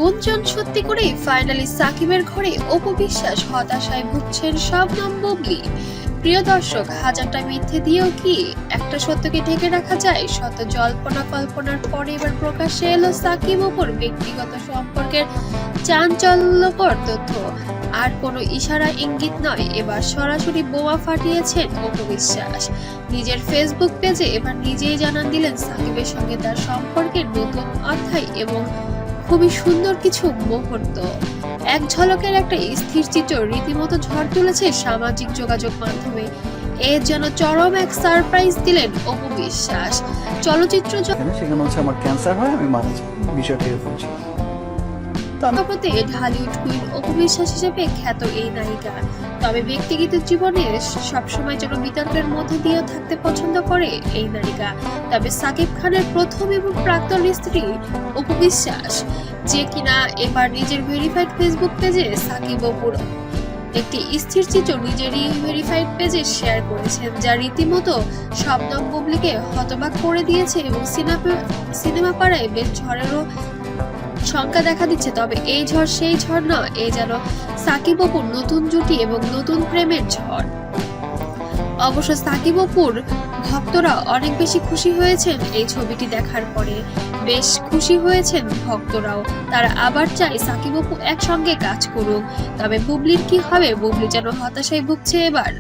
গুঞ্জন সত্যি করেই ফাইনালি সাকিবের ঘরে অপু বিশ্বাস হতাশায় ভুগছেন শবনম বুবলি। প্রিয় দর্শক, হাজারটা মিথ্যে দিয়েও কি একটা সত্যকে ঢেকে রাখা যায়? শত জল্পনা কল্পনার পরে এবার প্রকাশ্যে এলো সাকিব অপুর ব্যক্তিগত সম্পর্কের চাঞ্চল্যকর তথ্য। আর কোনো ইশারা ইঙ্গিত নয়, এবার সরাসরি বোমা ফাটিয়েছেন অপু বিশ্বাস। নিজের ফেসবুক পেজে এবার নিজেই জানান দিলেন সাকিবের সঙ্গে তার সম্পর্কের নতুন অধ্যায় এবং খুবই সুন্দর কিছু মুহূর্ত। এক ঝলকের একটা স্থির চিত্র রীতিমতো ঝড় তুলেছে সামাজিক যোগাযোগ মাধ্যমে। এর যেন চরম এক সারপ্রাইজ দিলেন অপু বিশ্বাস। চলচ্চিত্র সেখানে হচ্ছে আমার ক্যান্সার হয়, আমি মারা যাই, বিষয়টা এরকম ছিল। জগতে ঢালিউড কুইন অপু বিশ্বাস হিসেবে খ্যাত এই নায়িকা, তবে ব্যক্তিগত জীবনে সবসময় যেন বিতর্কের মধ্যে দিয়ে থাকতে পছন্দ করে এই নায়িকা। তবে সাকিব খানের প্রথম এবং প্রাক্তন স্ত্রী অপু বিশ্বাস, যে কিনা এবার নিজের ভেরিফাইড ফেসবুক পেজে সাকিব অপুর একটি স্থির চিত্র নিজেরই ভেরিফাইড পেজে শেয়ার করেছেন, যা রীতিমতো শবনম বুবলিকে হতবাক করে দিয়েছে এবং সিনেমা পাড়ায় বেশ ঝড়েরও শঙ্কা দেখা দিচ্ছে। তবে এই ঝড় সেই ঝড় নয়, এ যেন সাকিব অপুর নতুন জুটি এবং নতুন প্রেমের ঝড়। অবশ্য সাকিব অপুর ভক্তরা অনেক বেশি খুশি হয়েছেন এই ছবিটি দেখার পরে। বেশ খুশি হয়েছেন ভক্তরাও, তারা আবার চায় সাকিব অপু একসঙ্গে কাজ করুক। তবে বুবলির কি হবে? বুবলি যেন হতাশায় ভুগছে এবার।